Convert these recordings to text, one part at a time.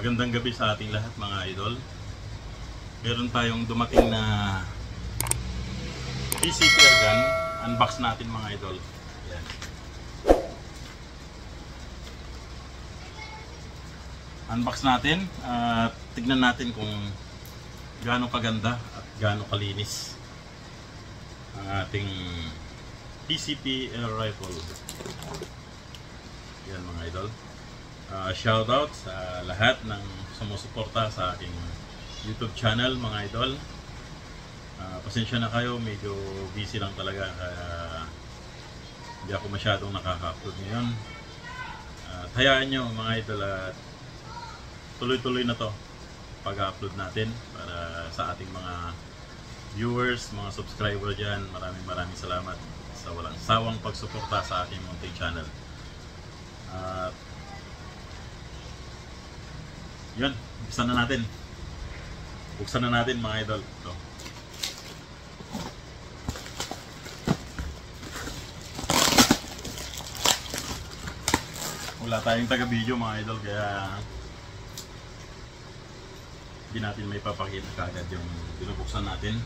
Magandang gabi sa ating lahat mga idol. Meron tayong dumating na PCP airgun. Unbox natin mga idol. Yan. Unbox natin at tignan natin kung gaano kaganda at gaano kalinis ang ating PCP air rifle. Yan mga idol. Shoutout sa lahat ng sumusuporta sa aking YouTube channel mga idol. Pasensya na kayo, medyo busy lang talaga kaya hindi ako masyadong nakaka-upload ngayon. Hayaan nyo mga idol at tuloy-tuloy na to pag-upload natin para sa ating mga viewers, mga subscriber dyan. Maraming salamat sa walang sawang pagsuporta sa aking munting channel. Yun, buksan na natin. Buksan na natin mga idol. Ito. Wala tayong taga-video mga idol kaya hindi natin may papakita kaagad yung binubuksan natin.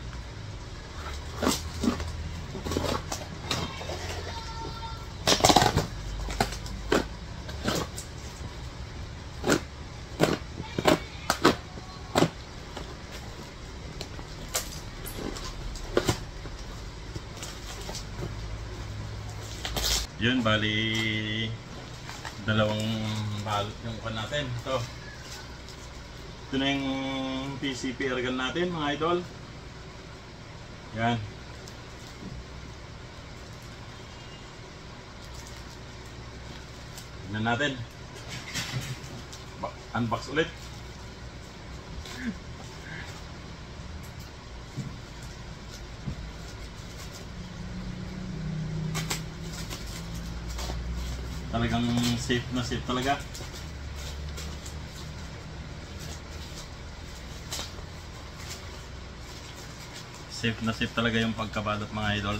Yun, bali dalawang balot yung pan natin. Ito na yung PCP airgun natin mga idol. Yan. Tignan natin. Unbox ulit. Talagang safe na safe talaga. Safe na safe talaga yung pagkabalot mga idol.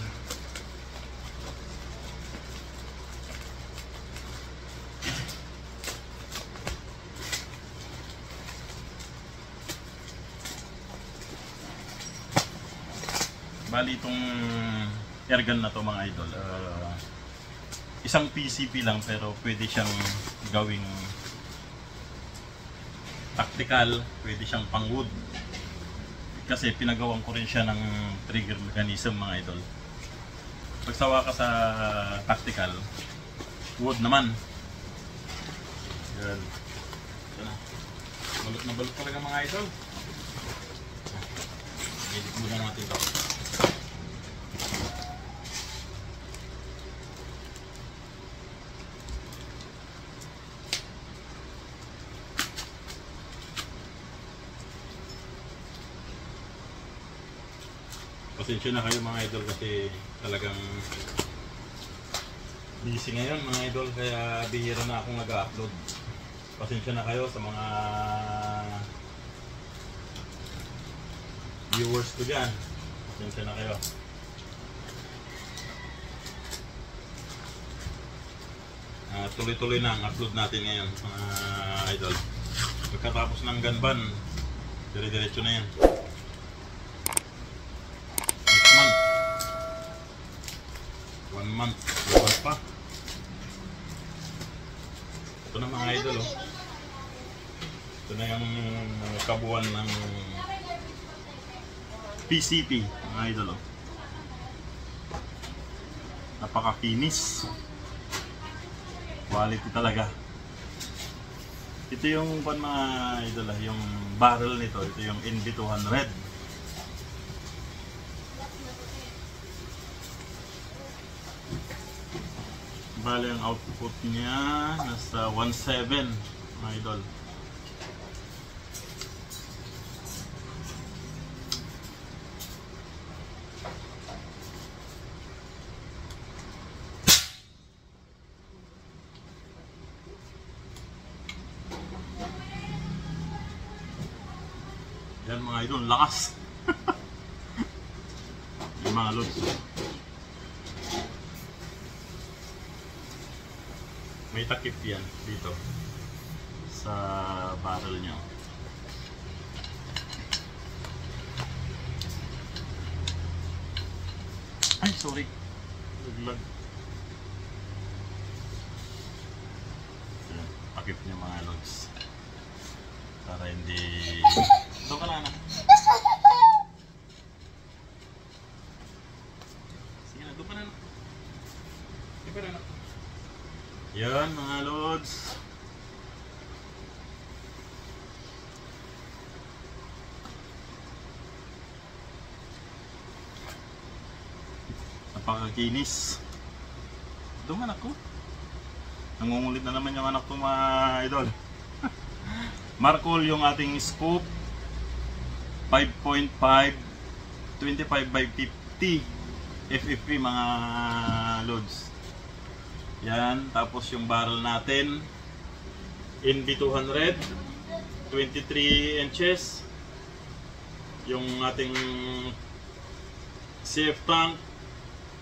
Bali itong airgun na to mga idol, isang PCP lang pero pwede siyang gawing tactical, pwede siyang pang wood kasi pinagawan ko rin siya ng trigger mechanism mga idol. Pagsawa ka sa tactical, wood naman. Yan. Yan na. Balot na balot talaga mga idol. Edit muna natin ito. Pasensya na kayo mga idol kasi talagang busy ngayon mga idol kaya bihira na akong nag-upload. Pasensya na kayo sa mga viewers ko dyan. Pasensya na kayo. Tuloy-tuloy na ang upload natin ngayon mga idol. Pagkatapos ng gunban, dire-diretso na yan. Month, buwan pa. Ito na mga idol oh. Ito na yung kabuuan ng PCP mga idol oh. Napaka-kinis. Quality talaga. Ito yung mga idol ah, yung barrel nito. Ito yung NB200. Bale ang output niya nasa 1.7 mga idol. Yan mga idol, lakas. Yung mga loads. May takip yan dito sa barrel nyo. Ay, sorry. Laglag. Ayan, pakip nyo mga logs. Para hindi... Doon ka na, anak. Sige na, doon ka na, anak. Doon ka na, anak. Yan mga lods. Napakakinis. Doon anak ko. Nangungulit na naman yung anak ko mga idol. Markol yung ating scoop. 5.5 25 by 50 FFP mga loads. Yan. Tapos yung barrel natin NB200 23 inches. Yung ating CF tank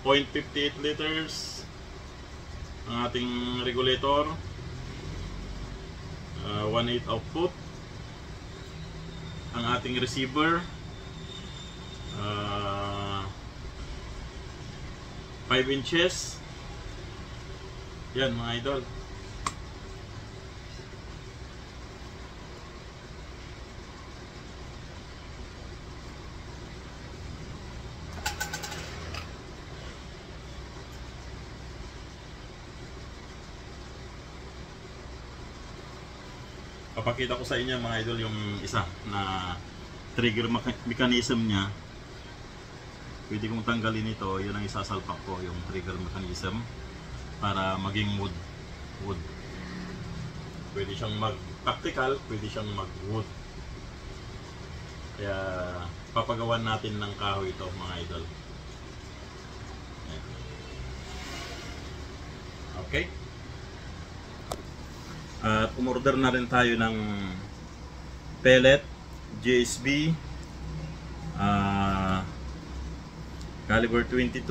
0.58 liters. Ang ating regulator 1.8 output. Ang ating receiver 5 inches. Yan mga idol. Papakita ko sa inyo mga idol yung isa na trigger mechanism niya. Pwede kong tanggalin ito. Yun ang isasalpak ko, yung trigger mechanism para maging wood. Pwede siyang mag-practical, pwede siyang mag-wood. Kaya papagawan natin ng kahoy ito mga idol. Okay. At umorder na rin tayo ng pellet JSB caliber 22.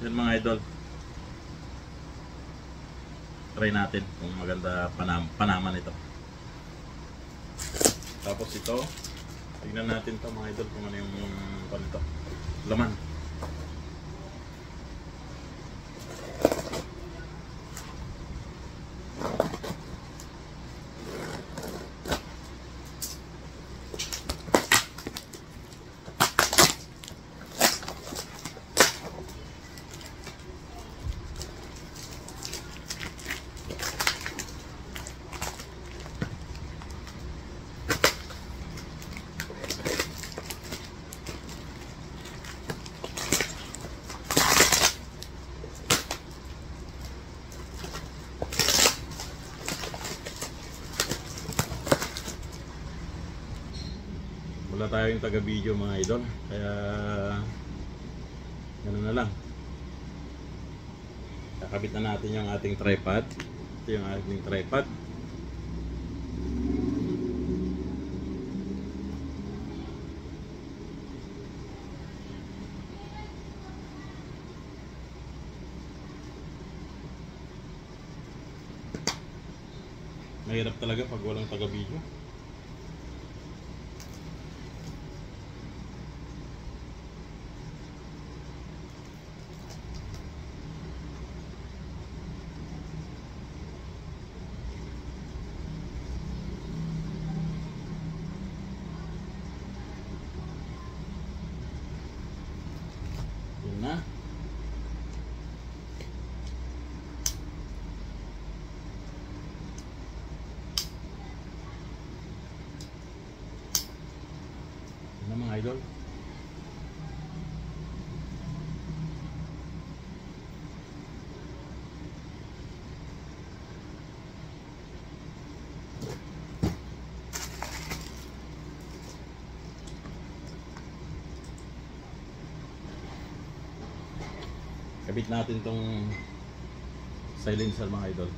Yan mga idol. Try natin kung maganda panaman ito. Tapos ito, tignan natin to mga idol kung ano yung panito. Laman. Wala tayong taga-video mga idol, kaya ganoon na lang. Kakabit na natin yung ating tripod. Ito yung ating tripod. Mahirap talaga pag walang taga-video. Na. Ano mga idol? Kabit natin tong silencer mga idol.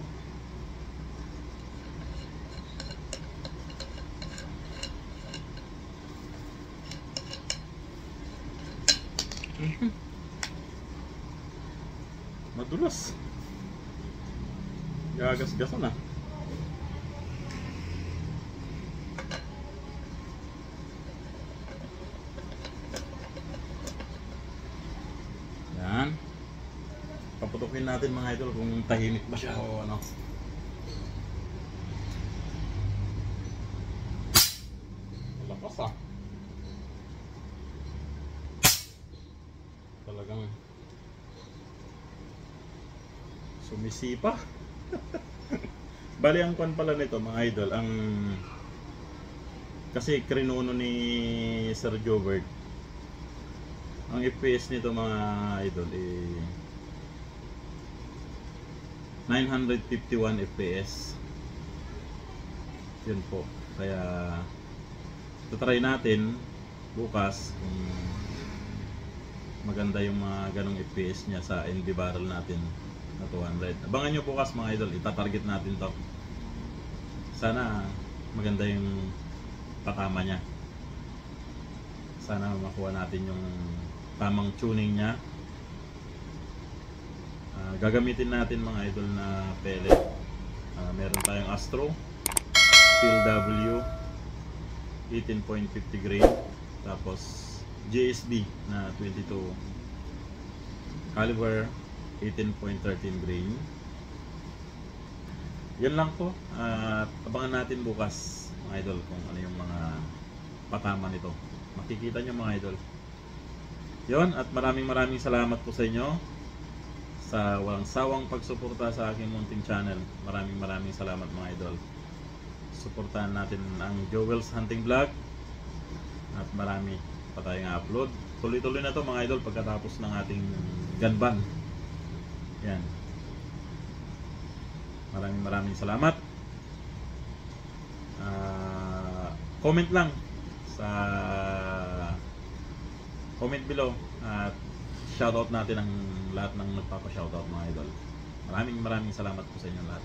Madulas. Gagas-gasan na. Yan. Paputukin natin mga idol kung tahimik ba siya o ano. Lakas ah. Talagang sumisipa. Bali ang kwan pala nito mga idol, ang kasi krinuno ni Sir Jobert. Ang FPS nito mga idol eh 951 FPS. Yun po. Kaya try natin bukas kung maganda yung mga ganong FPS niya sa ND barrel natin na 200. Abangan nyo bukas mga idol, itatarget natin to. Sana maganda yung patama niya. Sana makuha natin yung tamang tuning niya. Gagamitin natin mga idol na pellet. Meron tayong Astro Steel W 18.50 grain, tapos JSB na 22 caliber 18.13 grain. Yan lang po. Abangan natin bukas mga idol kung ano yung mga patama nito. Makikita nyo mga idol. Yon, at maraming salamat po sa inyo sa walang sawang pagsuporta sa aking munting channel. Maraming salamat mga idol. Suportahan natin ang Joel's Hunting Vlog at marami pa tayong upload. Tuloy-tuloy na to mga idol pagkatapos ng ating gun ban. Yan. Maraming salamat. Comment lang sa comment below at shoutout natin ang lahat ng nagpapa-shoutout mga idol. Maraming salamat po sa inyo lahat.